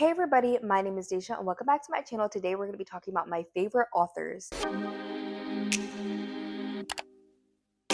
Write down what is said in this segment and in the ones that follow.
Hey everybody, my name is Deja and welcome back to my channel. Today we're going to be talking about my favorite authors.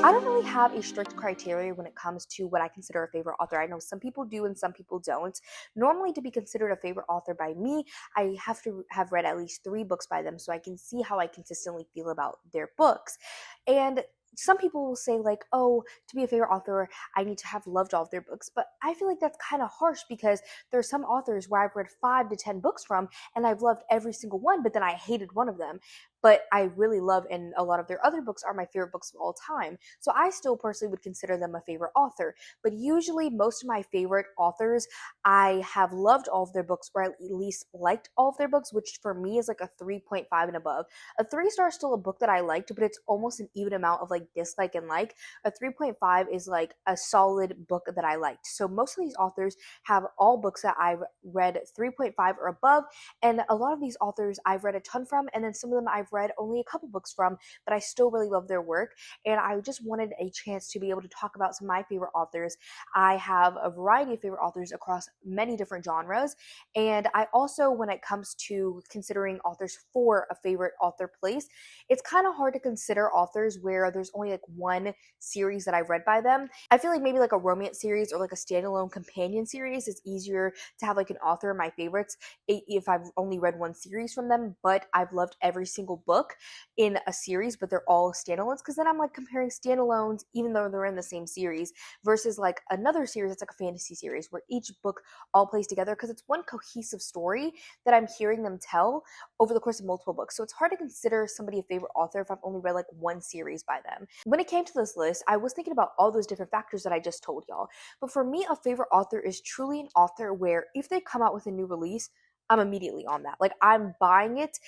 I don't really have a strict criteria when it comes to what I consider a favorite author. I know some people do and some people don't. Normally, to be considered a favorite author by me, I have to have read at least 3 books by them so I can see how I consistently feel about their books. And some people will say like, oh, to be a favorite author, I need to have loved all of their books. But I feel like that's kind of harsh because there are some authors where I've read 5 to 10 books from and I've loved every single one, but then I hated one of them. But I really love, and a lot of their other books are my favorite books of all time. So I still personally would consider them a favorite author. But usually, most of my favorite authors, I have loved all of their books, or at least liked all of their books, which for me is like a 3.5 and above. A 3 star is still a book that I liked, but it's almost an even amount of like dislike and like. A 3.5 is like a solid book that I liked. So most of these authors have all books that I've read 3.5 or above, and a lot of these authors I've read a ton from, and then some of them I've read only a couple books from, but I still really love their work. And I just wanted a chance to be able to talk about some of my favorite authors. I have a variety of favorite authors across many different genres. And I also, when it comes to considering authors for a favorite author place, it's kind of hard to consider authors where there's only like one series that I've read by them. I feel like maybe like a romance series or like a standalone companion series is easier to have like an author of my favorites if I've only read one series from them, but I've loved every single book in a series, but they're all standalones, because then I'm like comparing standalones even though they're in the same series versus like another series that's like a fantasy series where each book all plays together because it's one cohesive story that I'm hearing them tell over the course of multiple books. So it's hard to consider somebody a favorite author if I've only read like one series by them. When it came to this list, I was thinking about all those different factors that I just told y'all. But for me, a favorite author is truly an author where if they come out with a new release, I'm immediately on that. Like I'm buying it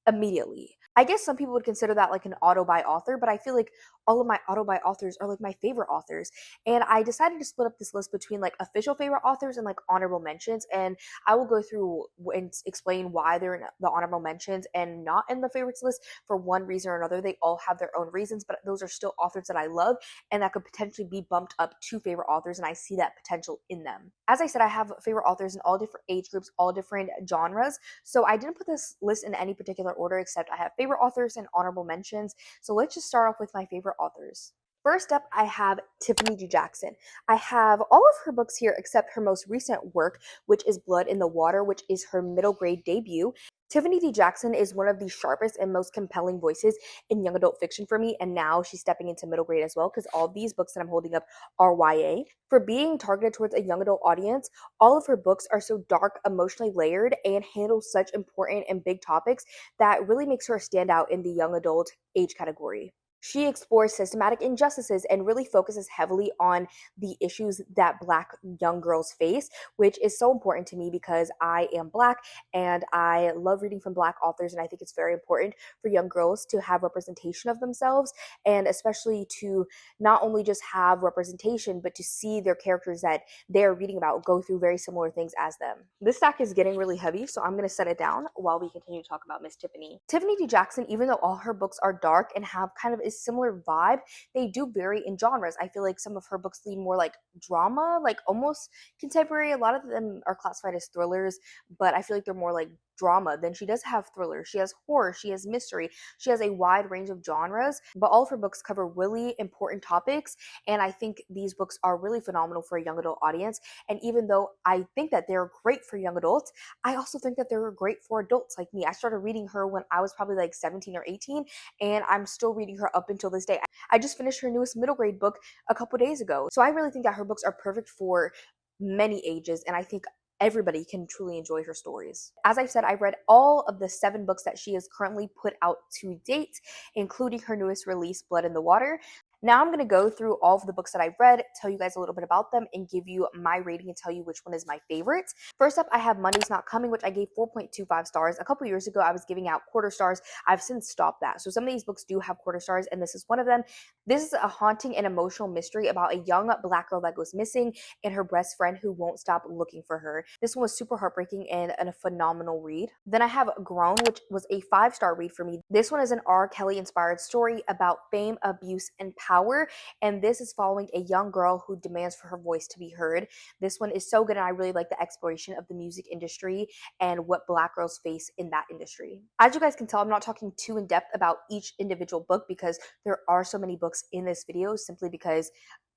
immediately. I guess some people would consider that like an auto buy author, but I feel like all of my auto buy authors are like my favorite authors. And I decided to split up this list between like official favorite authors and like honorable mentions. And I will go through and explain why they're in the honorable mentions and not in the favorites list for one reason or another. They all have their own reasons, but those are still authors that I love and that could potentially be bumped up to favorite authors. And I see that potential in them. As I said, I have favorite authors in all different age groups, all different genres. So I didn't put this list in any particular order, except I have favorite authors and honorable mentions. So let's just start off with my favorite authors. First up, I have Tiffany D. Jackson. I have all of her books here except her most recent work, which is Blood in the Water, which is her middle grade debut. Tiffany D. Jackson is one of the sharpest and most compelling voices in young adult fiction for me, and now she's stepping into middle grade as well because all these books that I'm holding up are YA. For being targeted towards a young adult audience, all of her books are so dark, emotionally layered, and handle such important and big topics that really makes her a standout in the young adult age category. She explores systematic injustices and really focuses heavily on the issues that Black young girls face, which is so important to me because I am Black and I love reading from Black authors. And I think it's very important for young girls to have representation of themselves, and especially to not only just have representation, but to see their characters that they're reading about go through very similar things as them. This stack is getting really heavy, so I'm going to set it down while we continue to talk about Miss Tiffany. Tiffany D. Jackson, even though all her books are dark and have kind of a similar vibe, they do vary in genres. I feel like some of her books lean more like drama, like almost contemporary. A lot of them are classified as thrillers, but I feel like they're more like drama. Then she does have thriller, she has horror, she has mystery, she has a wide range of genres, but all of her books cover really important topics, and I think these books are really phenomenal for a young adult audience. And even though I think that they're great for young adults, I also think that they're great for adults like me. I started reading her when I was probably like 17 or 18, and I'm still reading her up until this day. I just finished her newest middle grade book a couple days ago, so I really think that her books are perfect for many ages, and I think everybody can truly enjoy her stories. As I've said, I've read all of the 7 books that she has currently put out to date, including her newest release, Blood in the Water. Now I'm going to go through all of the books that I've read, tell you guys a little bit about them, and give you my rating and tell you which one is my favorite. First up, I have Monday's Not Coming, which I gave 4.25 stars. A couple years ago, I was giving out quarter stars. I've since stopped that. So some of these books do have quarter stars, and this is one of them. This is a haunting and emotional mystery about a young Black girl that goes missing and her best friend who won't stop looking for her. This one was super heartbreaking and a phenomenal read. Then I have Grown, which was a 5-star read for me. This one is an R. Kelly inspired story about fame, abuse, and power, and this is following a young girl who demands for her voice to be heard. This one is so good, and I really like the exploration of the music industry and what Black girls face in that industry. As you guys can tell, I'm not talking too in depth about each individual book because there are so many books in this video, simply because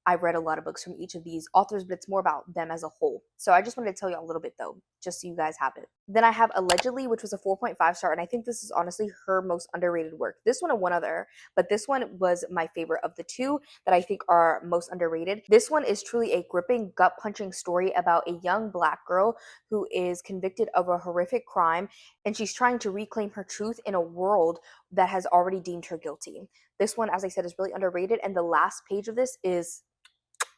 I've read a lot of books from each of these authors, but it's more about them as a whole. So I just wanted to tell you a little bit though, just so you guys have it. Then I have Allegedly, which was a 4.5 star, and I think this is honestly her most underrated work. This one and one other, but this one was my favorite of the two that I think are most underrated. This one is truly a gripping, gut-punching story about a young Black girl who is convicted of a horrific crime, and she's trying to reclaim her truth in a world that has already deemed her guilty. This one, as I said, is really underrated, and the last page of this is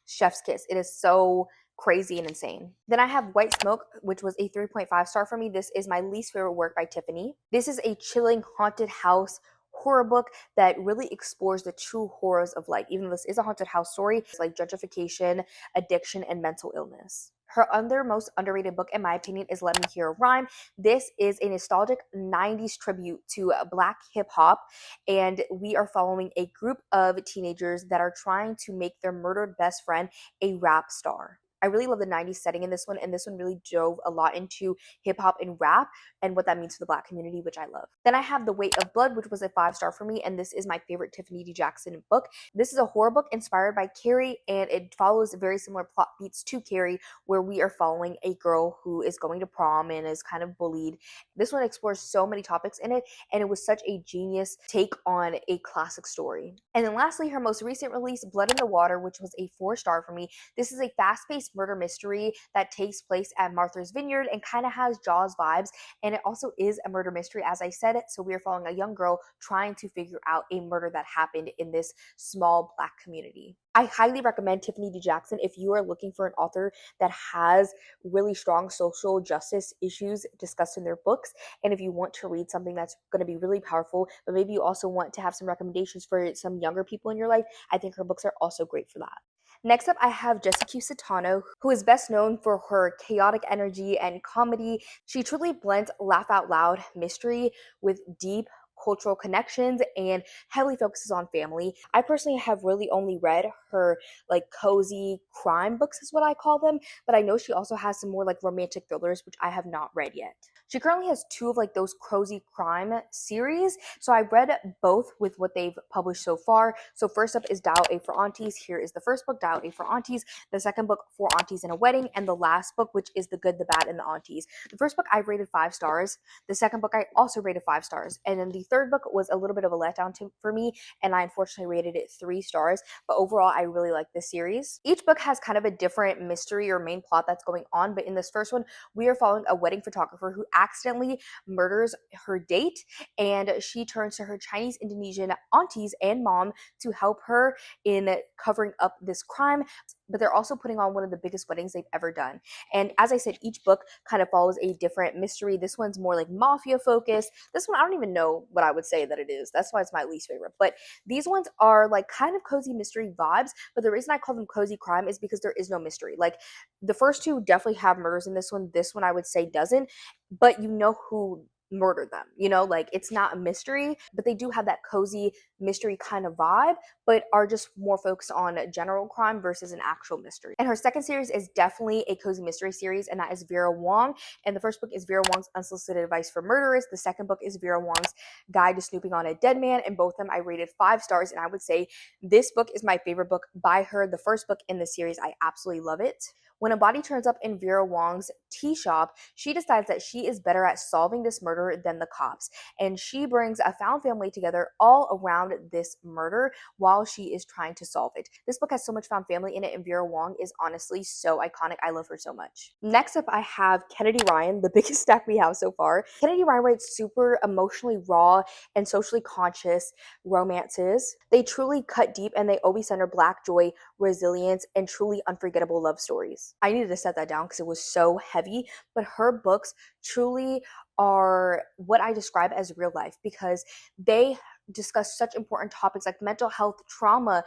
chef's kiss. It is so crazy and insane. Then I have White Smoke, which was a 3.5 star for me. This is my least favorite work by Tiffany. This is a chilling haunted house horror book that really explores the true horrors of life. Even though this is a haunted house story, it's like gentrification, addiction, and mental illness. Her other most underrated book, in my opinion, is Let Me Hear a Rhyme. This is a nostalgic 90s tribute to Black hip hop, and we are following a group of teenagers that are trying to make their murdered best friend a rap star. I really love the 90s setting in this one, and this one really dove a lot into hip hop and rap and what that means to the Black community, which I love. Then I have The Weight of Blood, which was a 5 star for me, and this is my favorite Tiffany D. Jackson book. This is a horror book inspired by Carrie, and it follows very similar plot beats to Carrie, where we are following a girl who is going to prom and is kind of bullied. This one explores so many topics in it, and it was such a genius take on a classic story. And then lastly, her most recent release, Blood in the Water, which was a 4 star for me. This is a fast-paced murder mystery that takes place at Martha's Vineyard and kind of has Jaws vibes, and it also is a murder mystery, as I said. So we are following a young girl trying to figure out a murder that happened in this small Black community. I highly recommend Tiffany D. Jackson if you are looking for an author that has really strong social justice issues discussed in their books, and if you want to read something that's going to be really powerful, but maybe you also want to have some recommendations for some younger people in your life, I think her books are also great for that. Next up, I have Jessica Sutanto, who is best known for her chaotic energy and comedy. She truly blends laugh out loud mystery with deep cultural connections and heavily focuses on family. I personally have really only read her like cozy crime books is what I call them, but I know she also has some more like romantic thrillers, which I have not read yet. She currently has 2 of like those cozy crime series, so I've read both with what they've published so far. So first up is Dial A for Aunties. Here is the first book, Dial A for Aunties. The second book, For Aunties and a Wedding, and the last book, which is The Good, the Bad, and the Aunties. The first book I rated 5 stars. The second book I also rated 5 stars, and then the third book was a little bit of a letdown for me, and I unfortunately rated it 3 stars. But overall, I really like this series. Each book has kind of a different mystery or main plot that's going on, but in this first one, we are following a wedding photographer who accidentally murders her date, and she turns to her Chinese Indonesian aunties and mom to help her in covering up this crime, but they're also putting on one of the biggest weddings they've ever done. And as I said, each book kind of follows a different mystery. This one's more like mafia focused. This one, I don't even know what I would say that it is. That's why it's my least favorite. But these ones are like kind of cozy mystery vibes, but the reason I call them cozy crime is because there is no mystery. Like the first 2 definitely have murders in this one. This one I would say doesn't, but you know who murdered them, you know, like it's not a mystery, but they do have that cozy mystery kind of vibe, but are just more focused on general crime versus an actual mystery. And her second series is definitely a cozy mystery series, and that is Vera Wong. And the first book is Vera Wong's Unsolicited Advice for Murderers. The second book is Vera Wong's Guide to Snooping on a Dead Man, and both of them I rated 5 stars, and I would say this book is my favorite book by her. The first book in the series, I absolutely love it. When a body turns up in Vera Wong's tea shop, she decides that she is better at solving this murder than the cops, and she brings a found family together all around this murder while she is trying to solve it. This book has so much found family in it, and Vera Wong is honestly so iconic. I love her so much. Next up, I have Kennedy Ryan, the biggest stack we have so far. Kennedy Ryan writes super emotionally raw and socially conscious romances. They truly cut deep, and they always center Black joy, resilience, and truly unforgettable love stories. I needed to set that down because it was so heavy, but her books truly are what I describe as real life because they discuss such important topics like mental health, trauma,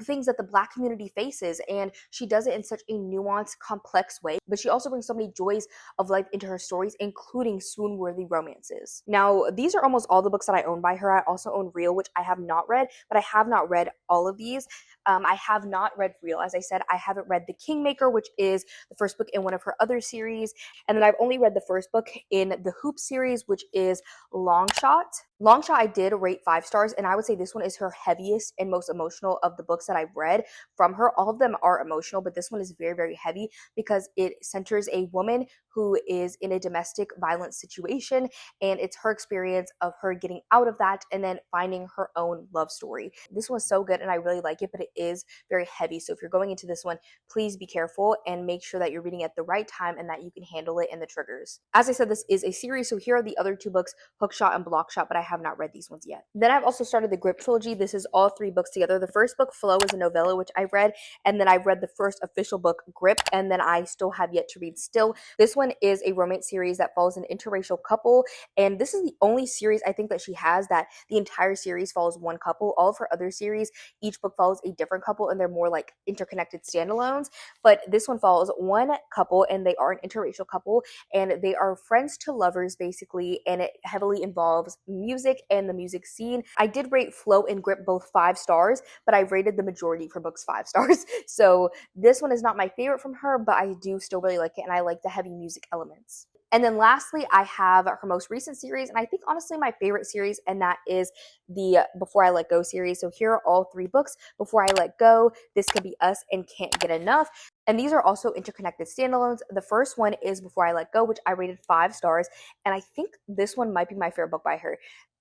things that the Black community faces, and she does it in such a nuanced, complex way. But she also brings so many joys of life into her stories, including swoon-worthy romances. Now, these are almost all the books that I own by her. I also own Real, which I have not read, but I have not read all of these. I have not read Real. As I said, I haven't read The Kingmaker, which is the first book in one of her other series. And then I've only read the first book in the Hoop series, which is Long Shot. Long Shot I did rate 5 stars, and I would say this one is her heaviest and most emotional of the books that I've read from her. All of them are emotional, but this one is very, very heavy because it centers a woman who is in a domestic violence situation, and it's her experience of her getting out of that and then finding her own love story. This one's so good and I really like it, but it is very heavy. So if you're going into this one, please be careful and make sure that you're reading at the right time and that you can handle it and the triggers. As I said, this is a series, so here are the other 2 books, Hookshot and Blockshot, but I have not read these ones yet. Then I've also started the Grip trilogy. This is all 3 books together. The first book, Flow, is a novella, which I read, and then I read the first official book, Grip, and then I still have yet to read Still. This one is a romance series that follows an interracial couple, and this is the only series I think that she has that the entire series follows one couple. All of her other series, each book follows a different couple, and they're more like interconnected standalones, but this one follows one couple, and they are an interracial couple, and they are friends to lovers, basically, and it heavily involves music and the music scene. I did rate Flow and Grip both 5 stars, but I rated the majority for books 5 stars. So this one is not my favorite from her, but I do still really like it, and I like the heavy music elements. And then lastly, I have her most recent series, and I think honestly my favorite series, and that is the Before I Let Go series. So here are all 3 books: Before I Let Go, This Could Be Us, and Can't Get Enough. And these are also interconnected standalones. The first one is Before I Let Go, which I rated 5 stars, and I think this one might be my favorite book by her.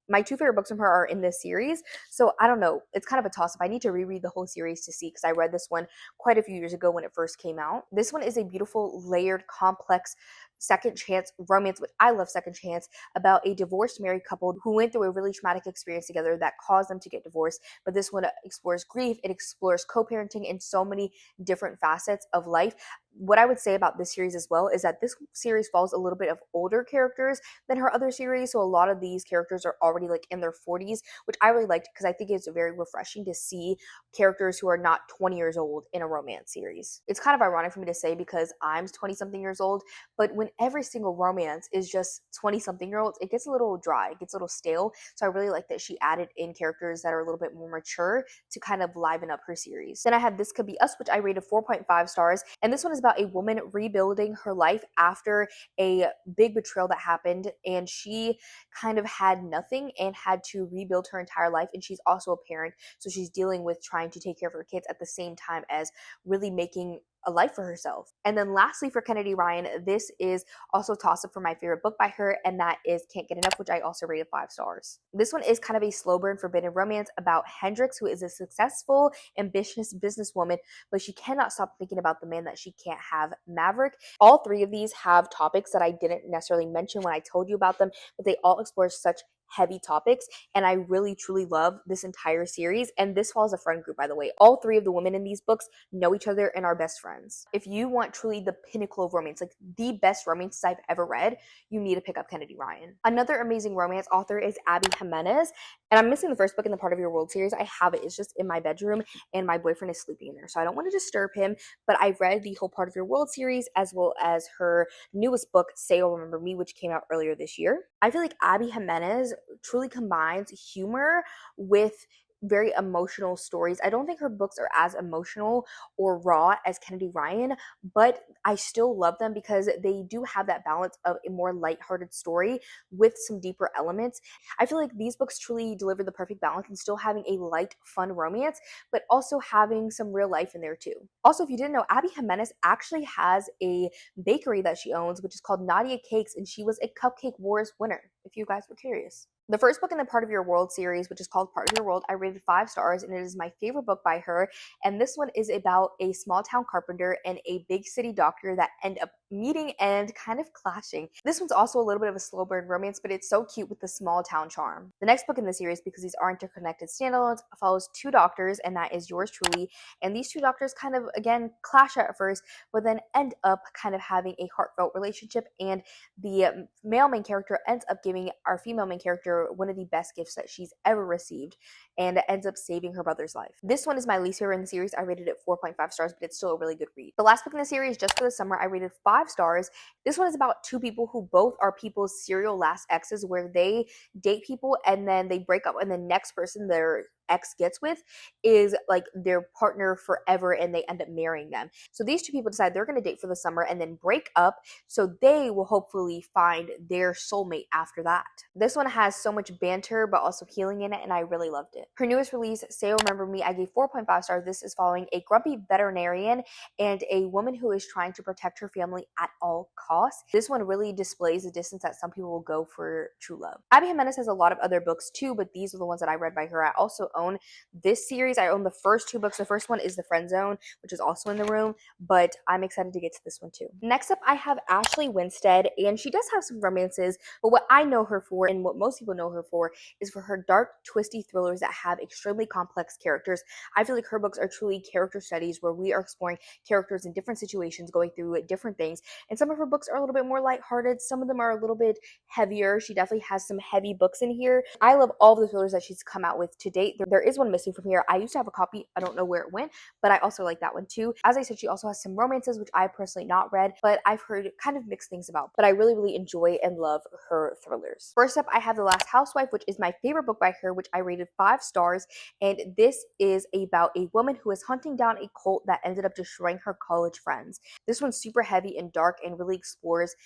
My 2 favorite books from her are in this series, so I don't know. It's kind of a toss-up. I need to reread the whole series to see, because I read this one quite a few years ago when it first came out. This one is a beautiful, layered, complex second chance romance, which I love second chance, about a divorced married couple who went through a really traumatic experience together that caused them to get divorced. But this one explores grief, it explores co-parenting, and so many different facets of life. What I would say about this series as well is that this series follows a little bit of older characters than her other series. So a lot of these characters are already like in their 40s, which I really liked because I think it's very refreshing to see characters who are not 20 years old in a romance series. It's kind of ironic for me to say because I'm 20 something years old, but when every single romance is just 20 something year olds, it gets a little dry, it gets a little stale. So I really like that she added in characters that are a little bit more mature to kind of liven up her series. Then I have This Could Be Us, which I rated 4.5 stars, and this one is about a woman rebuilding her life after a big betrayal that happened, and she kind of had nothing and had to rebuild her entire life. And she's also a parent, so she's dealing with trying to take care of her kids at the same time as really making a life for herself. And then lastly, for Kennedy Ryan, this is also toss up for my favorite book by her, and that is Can't Get Enough, which I also rated 5 stars. This one is kind of a slow burn forbidden romance about Hendrix, who is a successful, ambitious businesswoman, but she cannot stop thinking about the man that she can't have, Maverick. All 3 of these have topics that I didn't necessarily mention when I told you about them, but they all explore such heavy topics, and I really truly love this entire series. And this follows a friend group, by the way. All 3 of the women in these books know each other and are best friends. If you want truly the pinnacle of romance, like the best romances I've ever read, you need to pick up Kennedy Ryan. Another amazing romance author is Abby Jimenez, and I'm missing the first book in the Part of Your World series. I have it, it's just in my bedroom, and my boyfriend is sleeping in there, so I don't want to disturb him. But I read the whole Part of Your World series, as well as her newest book, Say You'll Remember Me, which came out earlier this year. I feel like Abby Jimenez truly combines humor with very emotional stories. I don't think her books are as emotional or raw as Kennedy Ryan, but I still love them because they do have that balance of a more lighthearted story with some deeper elements. I feel like these books truly deliver the perfect balance and still having a light, fun romance, but also having some real life in there too. Also, if you didn't know, Abby Jimenez actually has a bakery that she owns, which is called Nadia Cakes, and she was a Cupcake Wars winner, if you guys were curious. The first book in the Part of Your World series, which is called Part of Your World, I rated 5 stars, and it is my favorite book by her. And this one is about a small town carpenter and a big city doctor that end up meeting and kind of clashing. This one's also a little bit of a slow burn romance, but it's so cute with the small town charm. The next book in the series, because these are interconnected standalones, follows two doctors, and that is yours truly. And these two doctors kind of, again, clash at first, but then end up kind of having a heartfelt relationship, and the male main character ends up giving our female main character one of the best gifts that she's ever received, and ends up saving her brother's life. This one is my least favorite in the series. I rated it 4.5 stars, but it's still a really good read. The last book in the series, just for the summer, I rated 5 stars. This one is about two people who both are people's serial last exes, where they date people and then they break up, and the next person their ex gets with is like their partner forever, and they end up marrying them. So these two people decide they're going to date for the summer and then break up, so they will hopefully find their soulmate after that. This one has so much banter but also healing in it, and I really loved it. Her newest release, Say Remember Me, I gave 4.5 stars. This is following a grumpy veterinarian and a woman who is trying to protect her family at all costs. This one really displays the distance that some people will go for true love. Abby Jimenez has a lot of other books too, but these are the ones that I read by her. I also own this series. I own the first 2 books. The first one is The Friend Zone, which is also in the room, but I'm excited to get to this one too. Next up, I have Ashley Winstead, and she does have some romances, but what I know her for, and what most people know her for, is for her dark, twisty thrillers that have extremely complex characters. I feel like her books are truly character studies where we are exploring characters in different situations, going through different things, and some of her books are a little bit more lighthearted. Some of them are a little bit heavier. She definitely has some heavy books in here. I love all of the thrillers that she's come out with to date. There is one missing from here. I used to have a copy. I don't know where it went, but I also like that one too. As I said, she also has some romances, which I personally not read, but I've heard kind of mixed things about. But I really, really enjoy and love her thrillers. First up, I have The Last Housewife, which is my favorite book by her, which I rated 5 stars. And this is about a woman who is hunting down a cult that ended up destroying her college friends. This one's super heavy and dark and really explores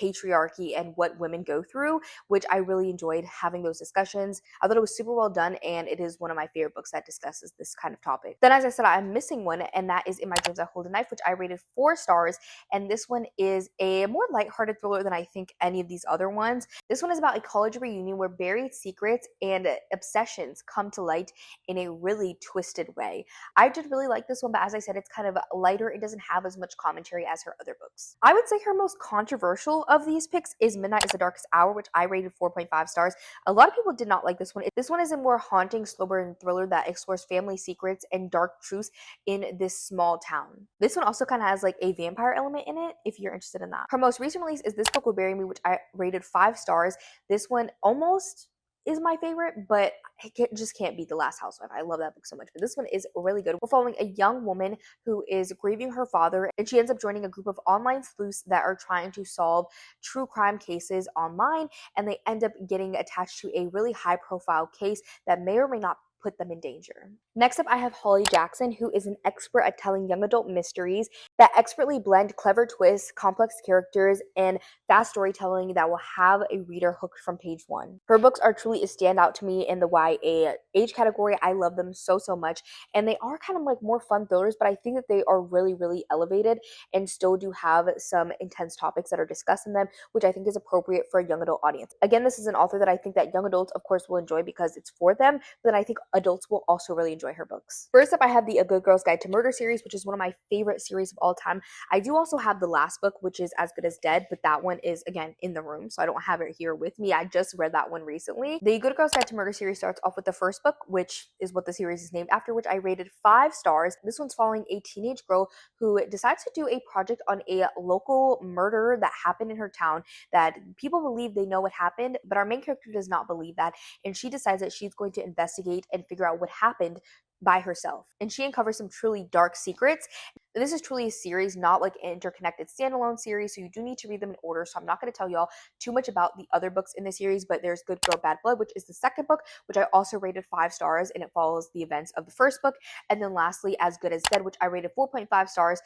patriarchy and what women go through, which I really enjoyed having those discussions. I thought it was super well done, and it is one of my favorite books that discusses this kind of topic. Then, as I said, I'm missing one, and that is In My Dreams I Hold a Knife, which I rated 4 stars, and this one is a more lighthearted thriller than I think any of these other ones. This one is about a college reunion where buried secrets and obsessions come to light in a really twisted way. I did really like this one, but as I said, it's kind of lighter. It doesn't have as much commentary as her other books. I would say her most controversial of these picks is Midnight is the Darkest Hour, which I rated 4.5 stars. A lot of people did not like this one. This one is a more haunting, slow burn thriller that explores family secrets and dark truths in this small town. This one also kind of has like a vampire element in it, if you're interested in that. Her most recent release is This Book Will Bury Me, which I rated 5 stars. This one almost is my favorite, but it just can't beat The Last Housewife. I love that book so much, but this one is really good. We're following a young woman who is grieving her father, and she ends up joining a group of online sleuths that are trying to solve true crime cases online, and they end up getting attached to a really high profile case that may or may not put them in danger. Next up, I have Holly Jackson, who is an expert at telling young adult mysteries that expertly blend clever twists, complex characters, and fast storytelling that will have a reader hooked from page 1. Her books are truly a standout to me in the YA age category. I love them so much, and they are kind of like more fun thrillers, but I think that they are really, really elevated and still do have some intense topics that are discussed in them, which I think is appropriate for a young adult audience. Again, this is an author that I think that young adults, of course, will enjoy because it's for them, but then I think adults will also really enjoy her books. First up, I have the A Good Girl's Guide to Murder series, which is one of my favorite series of all time. I do also have the last book, which is As Good as Dead, but that one is, again, in the room, so I don't have it here with me. I just read that one recently. The Good Girl's Guide to Murder series starts off with the first book, which is what the series is named after, which I rated 5 stars. This one's following a teenage girl who decides to do a project on a local murder that happened in her town that people believe they know what happened, but our main character does not believe that, and she decides that she's going to investigate and figure out what happened by herself. And she uncovers some truly dark secrets. This is truly a series, not like an interconnected standalone series, so you do need to read them in order. So I'm not going to tell y'all too much about the other books in the series, but there's Good Girl, Bad Blood, which is the second book, which I also rated 5 stars, and it follows the events of the first book. And then lastly, As Good as Dead, which I rated 4.5 stars.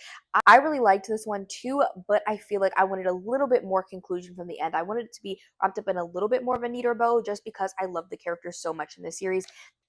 I really liked this one too, but I feel like I wanted a little bit more conclusion from the end. I wanted it to be wrapped up in a little bit more of a neater bow, just because I love the characters so much in this series.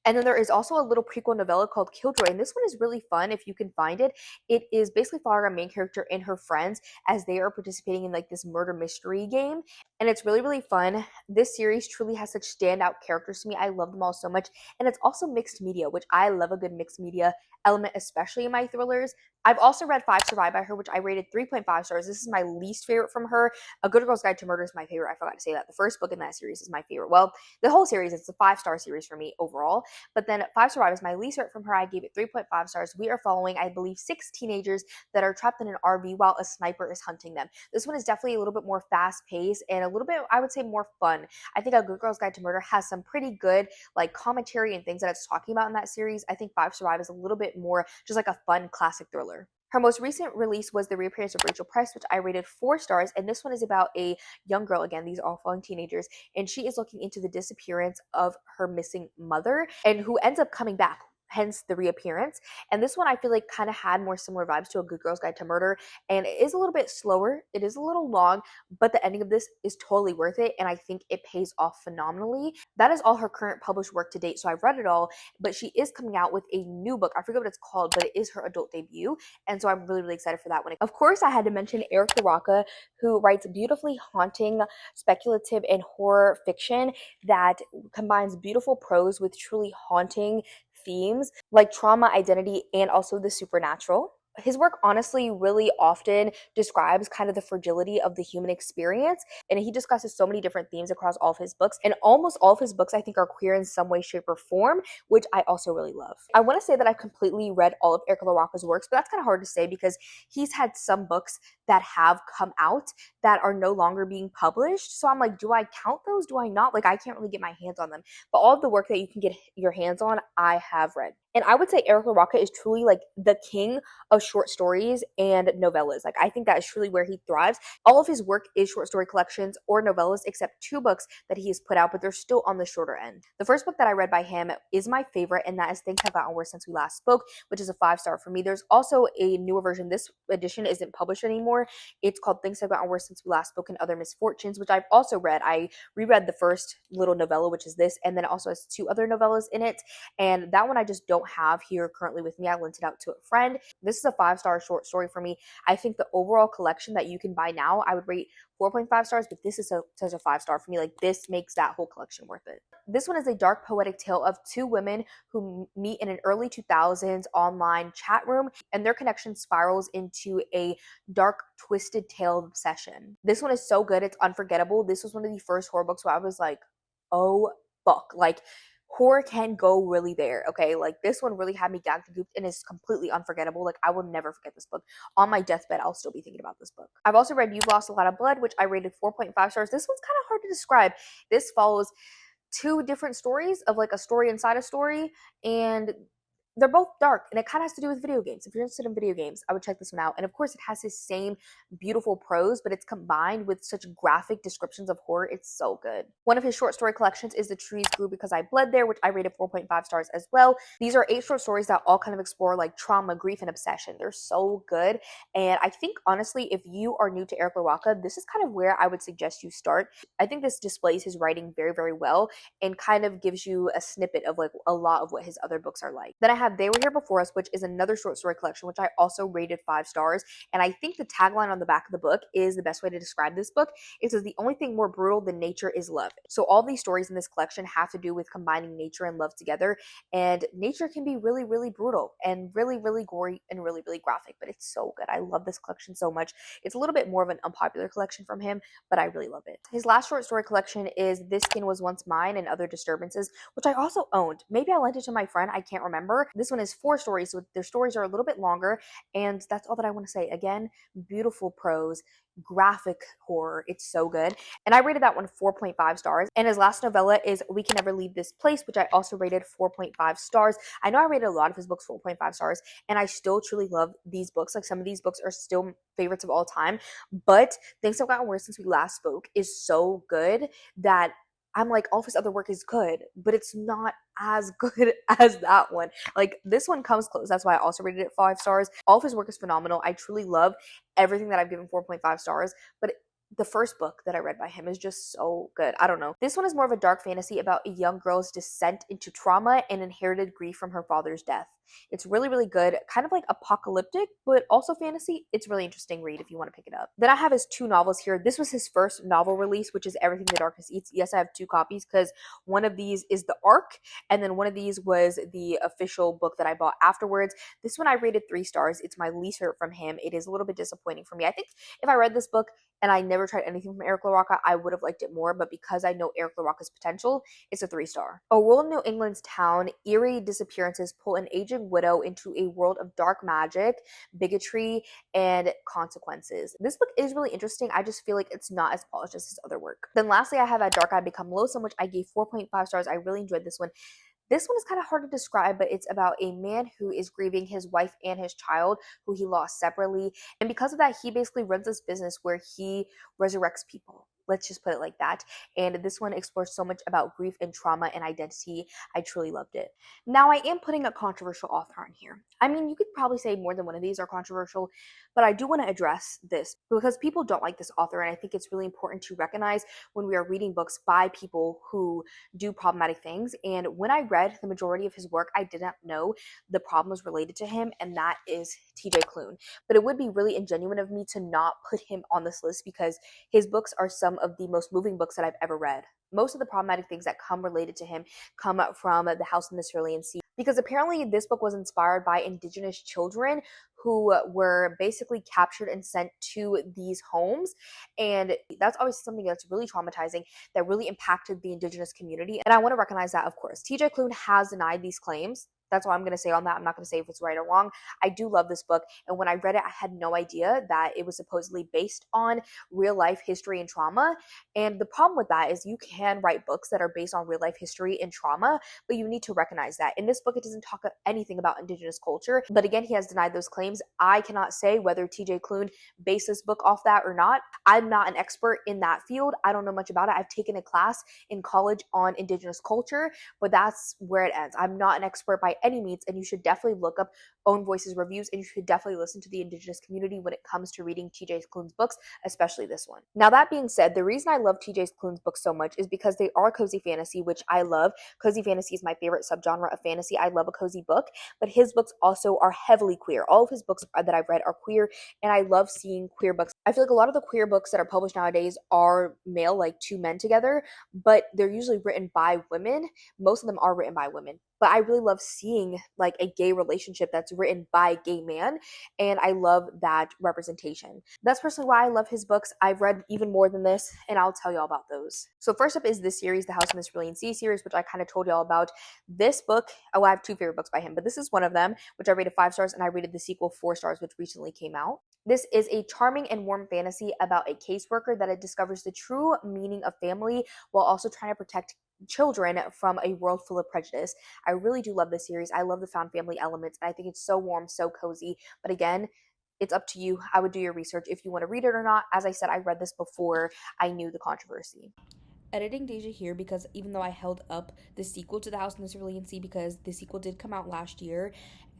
And then there is also a little prequel novella called Killjoy, and this one is really fun if you can find it. It is basically following our main character and her friends as they are participating in like this murder mystery game, and it's really, really fun. This series truly has such standout characters to me. I love them all so much. And it's also mixed media, which I love a good mixed media element, especially in my thrillers. I've also read Five Survive by her, which I rated 3.5 stars. This is my least favorite from her. A Good Girl's Guide to Murder is my favorite. I forgot to say that. The first book in that series is my favorite. Well, the whole series, it's a 5-star series for me overall. But then Five Survive is my least favorite from her. I gave it 3.5 stars. We are following, I believe, 6 teenagers that are trapped in an RV while a sniper is hunting them. This one is definitely a little bit more fast-paced and a little bit, I would say, more fun. I think A Good Girl's Guide to Murder has some pretty good like commentary and things that it's talking about in that series. I think Five Survive is a little bit more just like a fun classic thriller. Her most recent release was The Reappearance of Rachel Price, which I rated 4 stars. And this one is about a young girl. Again, these are all falling teenagers. And she is looking into the disappearance of her missing mother and who ends up coming back. Hence the reappearance. And this one I feel like kind of had more similar vibes to A Good Girl's Guide to Murder. And it is a little bit slower. It is a little long, but the ending of this is totally worth it. And I think it pays off phenomenally. That is all her current published work to date. So I've read it all, but she is coming out with a new book. I forget what it's called, but it is her adult debut. And so I'm really, really excited for that one. Of course, I had to mention Eric LaRocca, who writes beautifully haunting, speculative, and horror fiction that combines beautiful prose with truly haunting themes like trauma, identity, and also the supernatural. His work honestly really often describes kind of the fragility of the human experience, and he discusses so many different themes across all of his books, and almost all of his books I think are queer in some way, shape, or form, which I also really love. I want to say that I've completely read all of Eric LaRocca's works, but that's kind of hard to say because he's had some books that have come out that are no longer being published, so I'm like, do I count those? Do I not? Like, I can't really get my hands on them, but all of the work that you can get your hands on, I have read. And I would say Eric LaRocca is truly like the king of short stories and novellas. Like, I think that is truly where he thrives. All of his work is short story collections or novellas, except 2 books that he has put out, but they're still on the shorter end. The first book that I read by him is my favorite, and that is Things Have Gotten Worse Since We Last Spoke, which is a 5-star for me. There's also a newer version. This edition isn't published anymore. It's called Things Have Gotten Worse Since We Last Spoke and Other Misfortunes, which I've also read. I reread the first little novella, which is this, and then it also has 2 other novellas in it. And that one I just don't have here currently with me. I lent it out to a friend. This is a 5-star short story for me. I think the overall collection that you can buy now, I would rate 4.5 stars, but this is such a 5-star for me. Like, this makes that whole collection worth it. This one is a dark poetic tale of 2 women who meet in an early 2000s online chat room, and their connection spirals into a dark, twisted tale of obsession. This one is so good. It's unforgettable. This was one of the first horror books where I was like, oh, fuck. Like, horror can go really there, okay? Like, this one really had me gagged and gooped and is completely unforgettable. Like, I will never forget this book. On my deathbed, I'll still be thinking about this book. I've also read You've Lost a Lot of Blood, which I rated 4.5 stars. This one's kind of hard to describe. This follows 2 different stories of like a story inside a story, and they're both dark, and it kind of has to do with video games. If you're interested in video games, I would check this one out. And of course, it has his same beautiful prose, but it's combined with such graphic descriptions of horror. It's so good. One of his short story collections is The Trees Grew Because I Bled There, which I rated 4.5 stars as well. These are 8 short stories that all kind of explore like trauma, grief, and obsession. They're so good. And I think, honestly, if you are new to Eric LaRocca, this is kind of where I would suggest you start. I think this displays his writing very, very well and kind of gives you a snippet of like a lot of what his other books are like. Then I have They Were Here Before Us, which is another short story collection, which I also rated 5 stars. And I think the tagline on the back of the book is the best way to describe this book. It says, "The only thing more brutal than nature is love." So all these stories in this collection have to do with combining nature and love together. And nature can be really, really brutal and really, really gory and really, really graphic, but it's so good. I love this collection so much. It's a little bit more of an unpopular collection from him, but I really love it. His last short story collection is This Skin Was Once Mine and Other Disturbances, which I also owned. Maybe I lent it to my friend. I can't remember. This one is 4 stories, so their stories are a little bit longer, and that's all that I want to say. Again, beautiful prose, graphic horror. It's so good. And I rated that one 4.5 stars. And his last novella is We Can Never Leave This Place, which I also rated 4.5 stars. I know I rated a lot of his books 4.5 stars, and I still truly love these books. Like, some of these books are still favorites of all time, but Things Have Gotten Worse Since We Last Spoke is so good that I'm like, all of his other work is good, but it's not as good as that one. Like, this one comes close. That's why I also rated it 5 stars. All of his work is phenomenal. I truly love everything that I've given 4.5 stars, but the first book that I read by him is just so good. I don't know. This one is more of a dark fantasy about a young girl's descent into trauma and inherited grief from her father's death. It's really, really good, kind of like apocalyptic, but also fantasy. It's a really interesting read if you want to pick it up. Then I have his two novels here. This was his first novel release, which is Everything the Darkness Eats. Yes, I have two copies because one of these is the Arc, and then one of these was the official book that I bought afterwards. This one I rated 3 stars. It's my least favorite from him. It is a little bit disappointing for me. I think if I read this book and I never tried anything from Eric LaRocca, I would have liked it more, but because I know Eric LaRocca's potential, it's a 3 star. A rural New England's town, eerie disappearances pull an aging widow into a world of dark magic, bigotry, and consequences. This book is really interesting. I just feel like it's not as polished as his other work. Then lastly, I have At Dark I Become Loathsome, which I gave 4.5 stars. I really enjoyed this one. This one is kind of hard to describe, but it's about a man who is grieving his wife and his child who he lost separately. And because of that, he basically runs this business where he resurrects people. Let's just put it like that. And this one explores so much about grief and trauma and identity. I truly loved it. Now, I am putting a controversial author on here. I mean, you could probably say more than one of these are controversial, but I do want to address this because people don't like this author. And I think it's really important to recognize when we are reading books by people who do problematic things. And when I read the majority of his work, I didn't know the problems related to him, and that is TJ Klune. But it would be really ingenuine of me to not put him on this list because his books are some of the most moving books that I've ever read. Most of the problematic things that come related to him come from The House in the Cerulean Sea, because apparently this book was inspired by indigenous children who were basically captured and sent to these homes. And that's obviously something that's really traumatizing, that really impacted the indigenous community. And I want to recognize that, of course. TJ Klune has denied these claims. That's all I'm going to say on that. I'm not going to say if it's right or wrong. I do love this book. And when I read it, I had no idea that it was supposedly based on real life history and trauma. And the problem with that is you can write books that are based on real life history and trauma, but you need to recognize that. In this book, it doesn't talk anything about indigenous culture. But again, he has denied those claims. I cannot say whether TJ Klune based this book off that or not. I'm not an expert in that field. I don't know much about it. I've taken a class in college on indigenous culture, but that's where it ends. I'm not an expert by any means, and you should definitely look up Own Voices reviews, and you should definitely listen to the indigenous community when it comes to reading TJ Klune's books, especially this one. Now, that being said, the reason I love TJ Klune's books so much is because they are cozy fantasy, which I love. Cozy fantasy is my favorite subgenre of fantasy. I love a cozy book, but his books also are heavily queer. All of his books that I've read are queer, and I love seeing queer books. I feel like a lot of the queer books that are published nowadays are male, like two men together, but they're usually written by women. Most of them are written by women. But I really love seeing like a gay relationship that's written by a gay man, and I love that representation. That's personally why I love his books. I've read even more than this, and I'll tell you all about those. So first up is this series, The House in the Cerulean Sea series, which I kind of told you all about. This book, I have two favorite books by him, but this is one of them, which I rated 5 stars, and I rated the sequel 4 stars, which recently came out. This is a charming and warm fantasy about a caseworker that discovers the true meaning of family while also trying to protect children from a world full of prejudice. I really do love this series. I love the found family elements, and I think it's so warm, so cozy. But again, it's up to you. I would do your research if you want to read it or not. As I said, I read this before I knew the controversy. Editing Deja here because even though I held up the sequel to The House in the Cerulean Sea because the sequel did come out last year,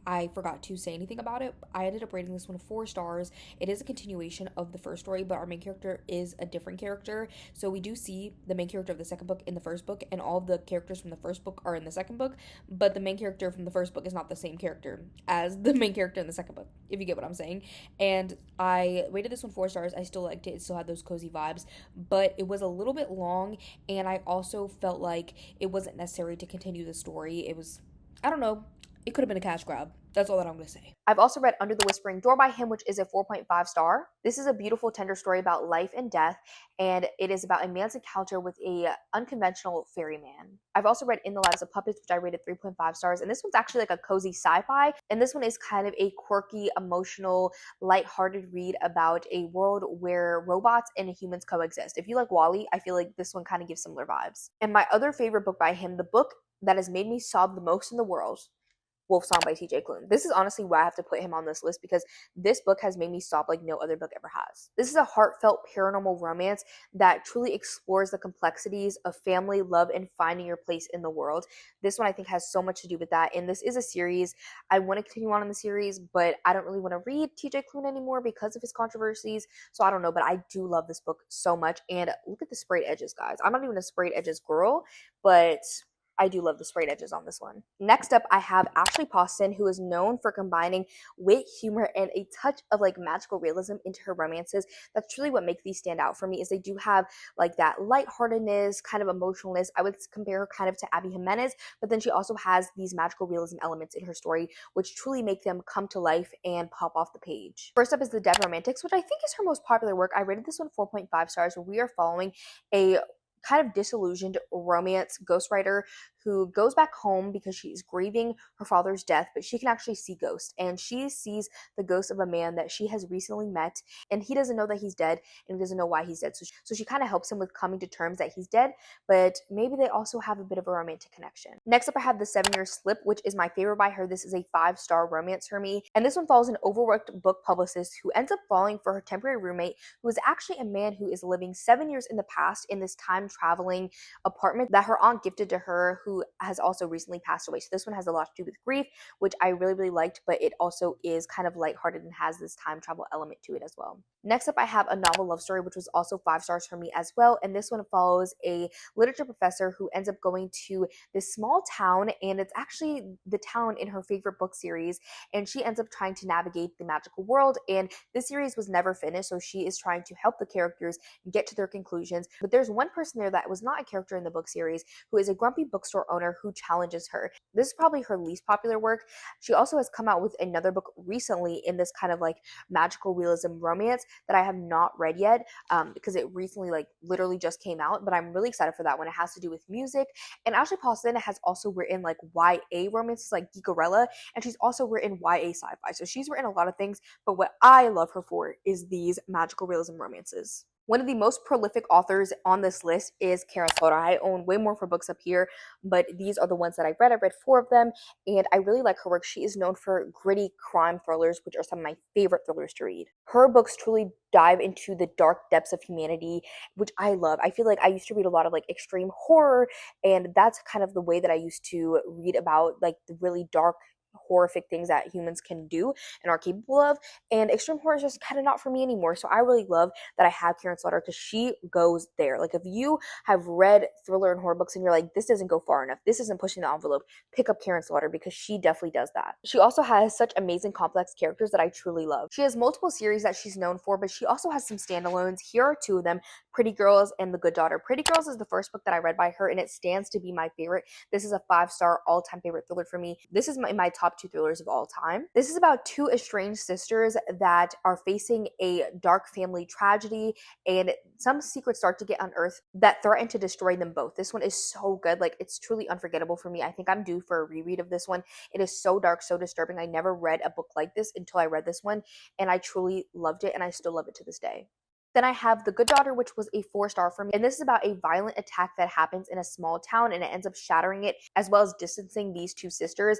I forgot to say anything about it. I ended up rating this one 4 stars. It is a continuation of the first story, but our main character is a different character. So we do see the main character of the second book in the first book, and all the characters from the first book are in the second book, but the main character from the first book is not the same character as the main character in the second book, if you get what I'm saying. And I rated this one 4 stars. I still liked it. It still had those cozy vibes, but it was a little bit long, and I also felt like it wasn't necessary to continue the story. It was, I don't know, it could have been a cash grab. That's all that I'm going to say. I've also read Under the Whispering Door by him, which is a 4.5 star. This is a beautiful, tender story about life and death, and it is about a man's encounter with a unconventional ferryman. I've also read In the Lives of Puppets, which I rated 3.5 stars, and this one's actually like a cozy sci-fi, and this one is kind of a quirky, emotional, lighthearted read about a world where robots and humans coexist. If you like WALL-E, I feel like this one kind of gives similar vibes. And my other favorite book by him, the book that has made me sob the most in the world, Wolf Song by TJ Klune. This is honestly why I have to put him on this list because this book has made me sob like no other book ever has. This is a heartfelt paranormal romance that truly explores the complexities of family, love, and finding your place in the world. This one I think has so much to do with that, and this is a series. I want to continue on in the series, but I don't really want to read TJ Klune anymore because of his controversies, so I don't know, but I do love this book so much, and look at the sprayed edges, guys. I'm not even a sprayed edges girl, but I do love the sprayed edges on this one. Next up, I have Ashley Poston, who is known for combining wit, humor, and a touch of like magical realism into her romances. That's truly what makes these stand out for me, is they do have like that lightheartedness, kind of emotionalness. I would compare her kind of to Abby Jimenez, but then she also has these magical realism elements in her story, which truly make them come to life and pop off the page. First up is The Dead Romantics, which I think is her most popular work. I rated this one 4.5 stars, where we are following a kind of disillusioned romance ghostwriter who goes back home because she's grieving her father's death, but she can actually see ghosts. And she sees the ghost of a man that she has recently met, and he doesn't know that he's dead, and he doesn't know why he's dead. So she kind of helps him with coming to terms that he's dead, but maybe they also have a bit of a romantic connection. Next up, I have The 7-Year Slip, which is my favorite by her. This is a 5-star romance for me. And this one follows an overworked book publicist who ends up falling for her temporary roommate, who is actually a man who is living 7 years in the past in this time traveling apartment that her aunt gifted to her, who has also recently passed away. So this one has a lot to do with grief, which I really, really liked, but it also is kind of lighthearted and has this time travel element to it as well. Next up, I have A Novel Love Story, which was also 5 stars for me as well. And this one follows a literature professor who ends up going to this small town, and it's actually the town in her favorite book series. And she ends up trying to navigate the magical world. And this series was never finished, so she is trying to help the characters get to their conclusions. But there's one person there that was not a character in the book series, who is a grumpy bookstore owner who challenges her. This is probably her least popular work. She also has come out with another book recently in this kind of like magical realism romance that I have not read yet, because it recently like literally just came out, but I'm really excited for that one. It has to do with music. And Ashley Paulson has also written like YA romances like Geekerella, and she's also written YA sci-fi. So she's written a lot of things, but what I love her for is these magical realism romances. One of the most prolific authors on this list is Karin. I own way more of her books up here, but these are the ones that I read. I read 4 of them, and I really like her work. She is known for gritty crime thrillers, which are some of my favorite thrillers to read. Her books truly dive into the dark depths of humanity, which I love. I feel like I used to read a lot of like extreme horror, and that's kind of the way that I used to read about like the really dark, horrific things that humans can do and are capable of. And extreme horror is just kind of not for me anymore. So I really love that I have Karin Slaughter, because she goes there. Like if you have read thriller and horror books and you're like, this doesn't go far enough, this isn't pushing the envelope, pick up Karin Slaughter, because she definitely does that. She also has such amazing complex characters that I truly love. She has multiple series that she's known for, but she also has some standalones. Here are 2 of them: Pretty Girls and The Good Daughter. Pretty Girls is the first book that I read by her, and it stands to be my favorite. This is a 5-star all-time favorite thriller for me. This is my top 2 thrillers of all time. This is about 2 estranged sisters that are facing a dark family tragedy, and some secrets start to get unearthed that threaten to destroy them both. This one is so good. Like, it's truly unforgettable for me. I think I'm due for a reread of this one. It is so dark, so disturbing. I never read a book like this until I read this one, and I truly loved it, and I still love it to this day. Then I have The Good Daughter, which was a 4-star for me. And this is about a violent attack that happens in a small town, and it ends up shattering it, as well as distancing these 2 sisters.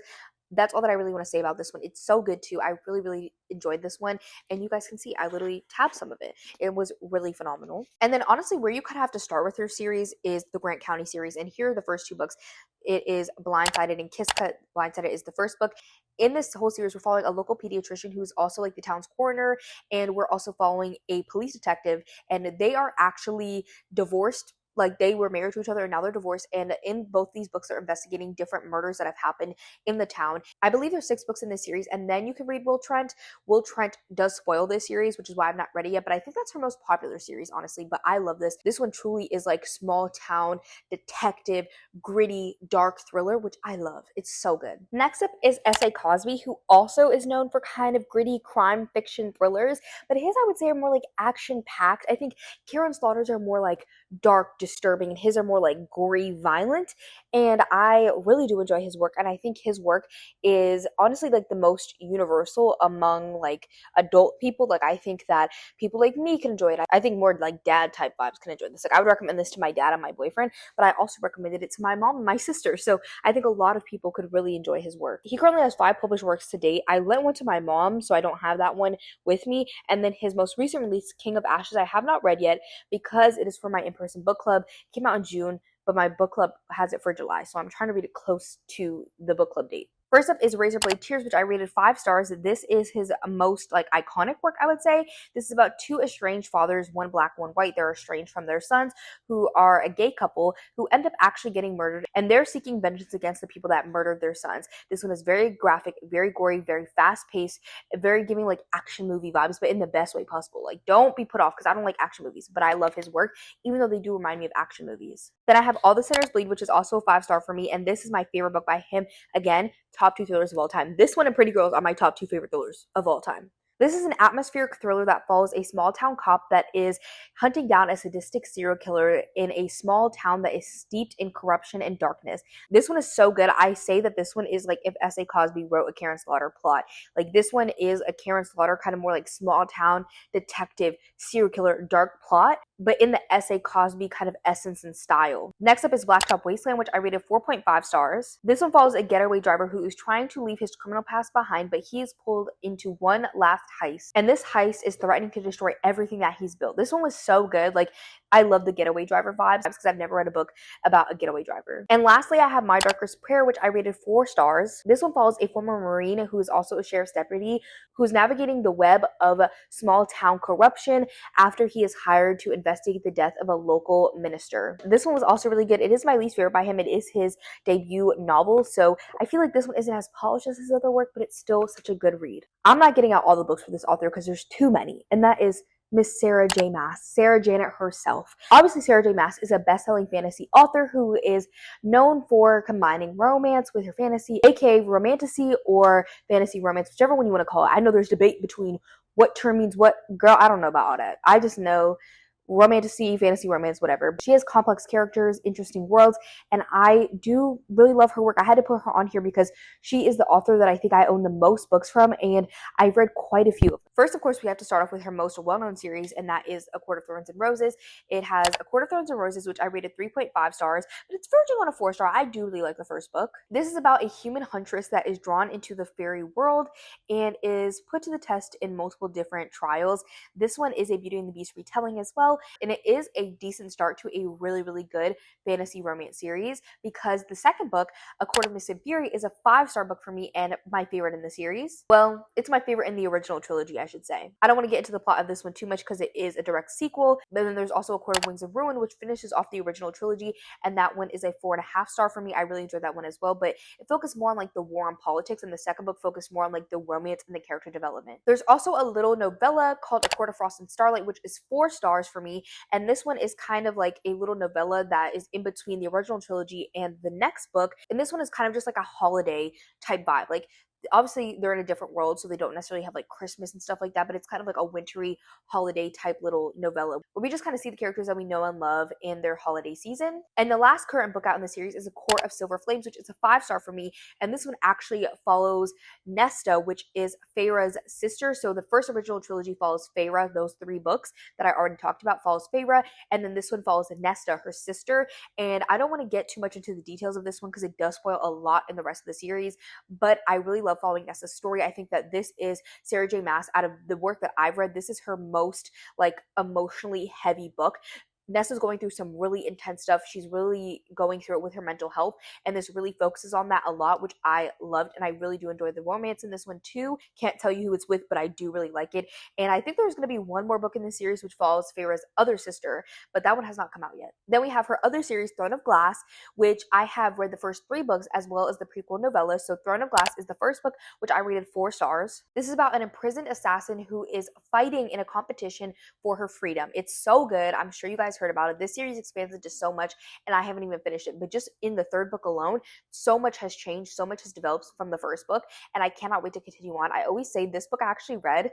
That's all that I really want to say about this one. It's so good too. I really, really enjoyed this one. And you guys can see I literally tabbed some of it. It was really phenomenal. And then honestly, where you kind of have to start with her series is the Grant County series. And here are the first 2 books. It is Blindsided and Kiss Cut. Blindsided is the first book. In this whole series, we're following a local pediatrician who's also like the town's coroner. And we're also following a police detective. And they are actually divorced. Like, they were married to each other and now they're divorced. And in both these books, they're investigating different murders that have happened in the town. I believe there's 6 books in this series, and then you can read Will Trent. Will Trent does spoil this series, which is why I've not read it yet, but I think that's her most popular series, honestly. But I love this. This one truly is like small town detective, gritty, dark thriller, which I love. It's so good. Next up is S.A. Cosby, who also is known for kind of gritty crime fiction thrillers, but his, I would say, are more like action-packed. I think Karin Slaughter's are more like dark, disturbing, and his are more like gory, violent. And I really do enjoy his work, and I think his work is honestly like the most universal among like adult people. Like, I think that people like me can enjoy it. I think more like dad type vibes can enjoy this. Like, I would recommend this to my dad and my boyfriend, but I also recommended it to my mom and my sister. So I think a lot of people could really enjoy his work. He currently has 5 published works to date. I lent one to my mom, so I don't have that one with me. And then his most recent release, King of Ashes, I have not read yet because it is for my in-person book club. It came out in June, but my book club has it for July, so I'm trying to read it close to the book club date. First up is Razor Blade Tears, which I rated 5 stars. This is his most like iconic work, I would say. This is about two estranged fathers, one black, one white. They're estranged from their sons, who are a gay couple who end up actually getting murdered, and they're seeking vengeance against the people that murdered their sons. This one is very graphic, very gory, very fast paced, very giving like action movie vibes, but in the best way possible. Like, don't be put off, because I don't like action movies, but I love his work, even though they do remind me of action movies. Then I have All the Sinners Bleed, which is also a 5 star for me, and this is my favorite book by him. Again, top 2 thrillers of all time. This one and Pretty Girls are my top 2 favorite thrillers of all time. This is an atmospheric thriller that follows a small town cop that is hunting down a sadistic serial killer in a small town that is steeped in corruption and darkness. This one is so good. I say that this one is like if S.A. Cosby wrote a Karen Slaughter plot. Like, this one is a Karen Slaughter kind of more like small town detective serial killer dark plot, but in the S.A. Cosby kind of essence and style. Next up is Blacktop Wasteland, which I rated 4.5 stars. This one follows a getaway driver who is trying to leave his criminal past behind, but he is pulled into one last heist, and this heist is threatening to destroy everything that he's built. This one was so good. Like, I love the getaway driver vibes because I've never read a book about a getaway driver. And lastly, I have My Darkest Prayer, which I rated 4 stars. This one follows a former Marine who is also a sheriff's deputy who's navigating the web of small town corruption after he is hired to investigate the death of a local minister. This one was also really good. It is my least favorite by him. It is his debut novel, so I feel like this one isn't as polished as his other work, but it's still such a good read. I'm not getting out all the books for this author because there's too many, and that is Miss Sarah J. Maas, Sarah Janet herself. Obviously, Sarah J. Maas is a best-selling fantasy author who is known for combining romance with her fantasy, aka romantasy or fantasy romance, whichever one you want to call it. I know there's debate between what term means what. Girl, I don't know about all that. I just know romantasy, fantasy romance, whatever. She has complex characters, interesting worlds, and I do really love her work. I had to put her on here because she is the author that I think I own the most books from, and I've read quite a few. First, of course, we have to start off with her most well-known series, and that is A Court of Thorns and Roses. It has A Court of Thorns and Roses, which I rated 3.5 stars, but it's verging on a 4-star. I do really like the first book. This is about a human huntress that is drawn into the fairy world and is put to the test in multiple different trials. This one is a Beauty and the Beast retelling as well, and it is a decent start to a really, really good fantasy romance series, because the second book, A Court of Mist and Fury, is a 5-star book for me and my favorite in the series. Well, it's my favorite in the original trilogy, I should say. I don't want to get into the plot of this one too much because it is a direct sequel, but then there's also A Court of Wings of Ruin, which finishes off the original trilogy, and that one is a 4.5-star for me. I really enjoyed that one as well, but it focused more on like the war on politics, and the second book focused more on like the romance and the character development. There's also a little novella called A Court of Frost and Starlight, which is 4 stars for me, and this one is kind of like a little novella that is in between the original trilogy and the next book, and this one is kind of just like a holiday type vibe. Like, obviously they're in a different world, so they don't necessarily have like Christmas and stuff like that, but it's kind of like a wintry holiday type little novella where we just kind of see the characters that we know and love in their holiday season. And the last current book out in the series is A Court of Silver Flames, which is a 5-star for me, and this one actually follows Nesta, which is Feyre's sister. So the first original trilogy follows Feyre, those 3 books that I already talked about follows Feyre, and then this one follows Nesta, her sister. And I don't want to get too much into the details of this one because it does spoil a lot in the rest of the series, but I really love following Nesta's story. I think that this is Sarah J. Maas, out of the work that I've read, this is her most like emotionally heavy book. Nessa's going through some really intense stuff. She's really going through it with her mental health, and this really focuses on that a lot, which I loved, and I really do enjoy the romance in this one too. Can't tell you who it's with, but I do really like it. And I think there's going to be one more book in this series which follows Feyre's other sister, but that one has not come out yet. Then we have her other series, Throne of Glass, which I have read the first 3 books as well as the prequel novella. So Throne of Glass is the first book, which I rated 4 stars. This is about an imprisoned assassin who is fighting in a competition for her freedom. It's so good. I'm sure you guys heard about it. This series expands into so much, and I haven't even finished it, but just in the 3rd book alone, so much has changed, so much has developed from the first book, and I cannot wait to continue on. I always say this book I actually read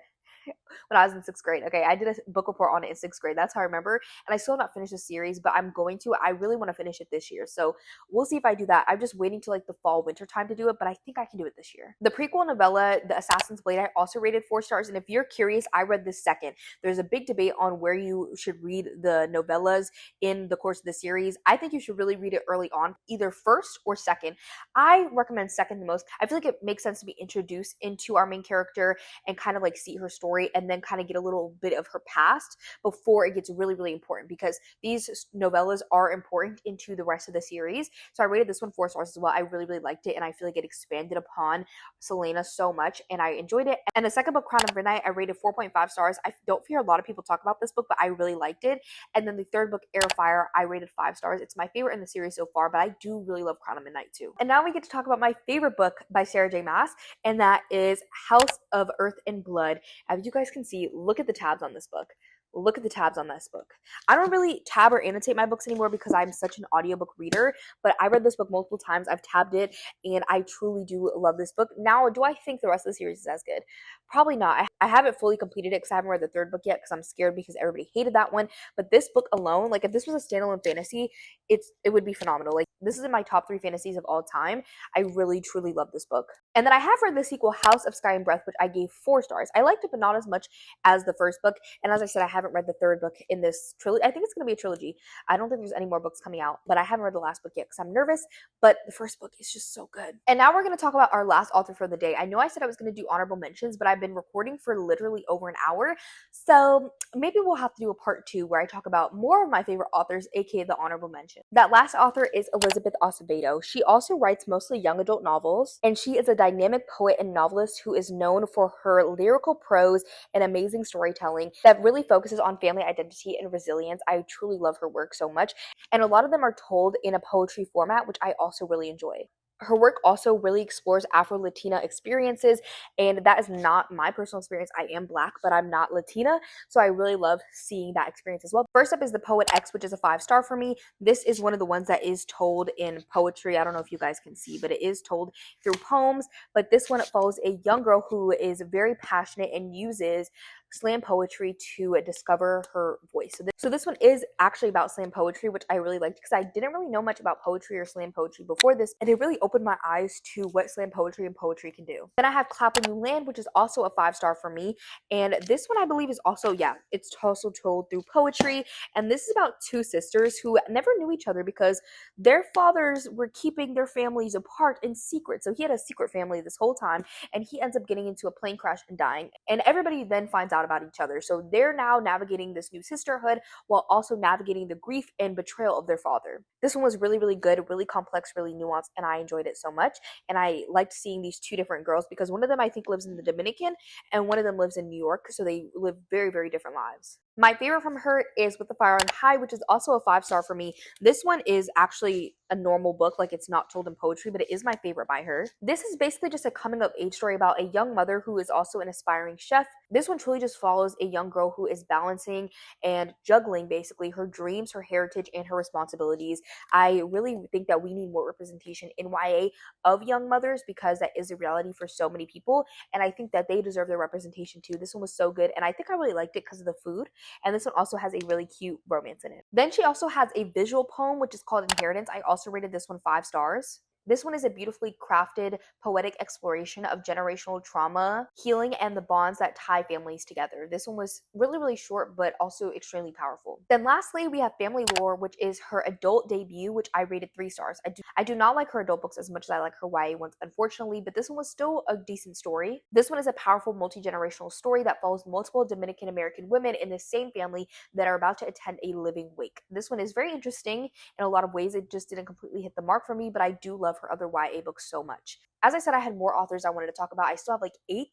when I was in 6th grade. Okay, I did a book report on it in 6th grade. That's how I remember. And I still have not finished the series, but I'm going to. I really want to finish it this year. So we'll see if I do that. I'm just waiting till like the fall, winter time to do it, but I think I can do it this year. The prequel novella, The Assassin's Blade, I also rated 4 stars. And if you're curious, I read this second. There's a big debate on where you should read the novellas in the course of the series. I think you should really read it early on, either first or second. I recommend second the most. I feel like it makes sense to be introduced into our main character and kind of like see her story story and then kind of get a little bit of her past before it gets really, really important, because these novellas are important into the rest of the series. So I rated this one 4 stars as well. I really, really liked it, and I feel like it expanded upon Selena so much, and I enjoyed it. And the second book, Crown of Midnight, I rated 4.5 stars. I don't hear a lot of people talk about this book, but I really liked it. And then the third book, Air of Fire, I rated 5 stars. It's my favorite in the series so far, but I do really love Crown of Midnight too. And now we get to talk about my favorite book by Sarah J. Maas, and that is House of Earth and Blood. As you guys can see, look at the tabs on this book. Look at the tabs on this book. I don't really tab or annotate my books anymore because I'm such an audiobook reader, but I read this book multiple times. I've tabbed it, and I truly do love this book. Now, do I think the rest of the series is as good? Probably not. I haven't fully completed it because I haven't read the third book yet because I'm scared because everybody hated that one. But this book alone, like if this was a standalone fantasy, it would be phenomenal. Like this is in my top 3 fantasies of all time. I really, truly love this book. And then I have read the sequel, House of Sky and Breath, which I gave 4 stars. I liked it, but not as much as the first book. And as I said, I haven't read the third book in this trilogy. I think it's going to be a trilogy. I don't think there's any more books coming out, but I haven't read the last book yet because I'm nervous. But the first book is just so good. And now we're going to talk about our last author for the day. I know I said I was going to do honorable mentions, but I've been recording for literally over an hour. So maybe we'll have to do a part 2 where I talk about more of my favorite authors, aka the honorable mention. That last author is Elizabeth Acevedo. She also writes mostly young adult novels, and she is a dynamic poet and novelist who is known for her lyrical prose and amazing storytelling that really focuses on family identity and resilience. I truly love her work so much, and a lot of them are told in a poetry format, which I also really enjoy. Her work also really explores Afro-Latina experiences, and that is not my personal experience. I am Black, but I'm not Latina, so I really love seeing that experience as well. First up is The Poet X, which is a 5-star for me. This is one of the ones that is told in poetry. I don't know if you guys can see, but it is told through poems. But this one, it follows a young girl who is very passionate and uses slam poetry to discover her voice. So this one is actually about slam poetry, which I really liked because I didn't really know much about poetry or slam poetry before this, and it really opened my eyes to what slam poetry and poetry can do. Then I have Clap When You Land, which is also a 5-star for me, and this one I believe is also, it's also told through poetry, and this is about 2 sisters who never knew each other because their fathers were keeping their families apart in secret. So he had a secret family this whole time, and he ends up getting into a plane crash and dying, and everybody then finds out about each other. So they're now navigating this new sisterhood while also navigating the grief and betrayal of their father. This one was really, really good, really complex, really nuanced, and I enjoyed it so much. And I liked seeing these 2 different girls because one of them I think lives in the Dominican and one of them lives in New York. So they live very, very different lives. My favorite from her is With the Fire on High, which is also a 5-star for me. This one is actually a normal book, like it's not told in poetry, but it is my favorite by her. This is basically just a coming of age story about a young mother who is also an aspiring chef. This one truly just follows a young girl who is balancing and juggling basically her dreams, her heritage, and her responsibilities. I really think that we need more representation in YA of young mothers because that is a reality for so many people, and I think that they deserve their representation too. This one was so good, and I think I really liked it because of the food, and this one also has a really cute romance in it. Then she also has a visual poem, which is called Inheritance. I also rated this one 5 stars. This one is a beautifully crafted, poetic exploration of generational trauma, healing, and the bonds that tie families together. This one was really, really short, but also extremely powerful. Then lastly, we have Family Lore, which is her adult debut, which I rated 3 stars. I do not like her adult books as much as I like her YA ones, unfortunately, but this one was still a decent story. This one is a powerful multi-generational story that follows multiple Dominican American women in the same family that are about to attend a living wake. This one is very interesting in a lot of ways. It just didn't completely hit the mark for me, but I do love her other YA books so much. As I said, I had more authors I wanted to talk about. I still have like 8,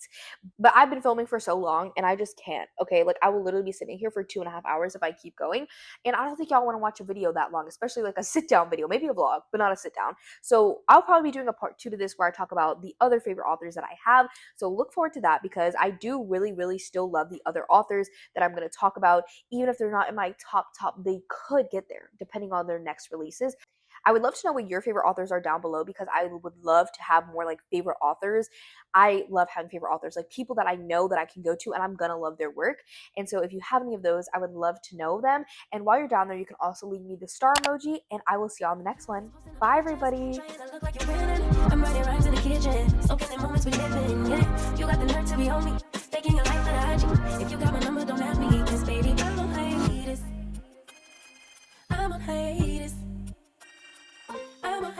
but I've been filming for so long and I just can't, okay? Like I will literally be sitting here for 2.5 hours if I keep going, and I don't think y'all want to watch a video that long, especially like a sit-down video, maybe a vlog, but not a sit-down. So I'll probably be doing a part 2 to this where I talk about the other favorite authors that I have, so look forward to that because I do really, really still love the other authors that I'm going to talk about. Even if they're not in my top, they could get there depending on their next releases. I would love to know what your favorite authors are down below because I would love to have more like favorite authors. I love having favorite authors, like people that I know that I can go to and I'm gonna love their work. And so if you have any of those, I would love to know them. And while you're down there, you can also leave me the star emoji and I will see you on the next one. Bye everybody. I'm running around to the kitchen, soaking in moments we live in, yeah. You got the nerve to be on me, taking a life for the IG. If you got my number, don't have me, cause baby, I'm on hiatus. I'm on hiatus. I'm a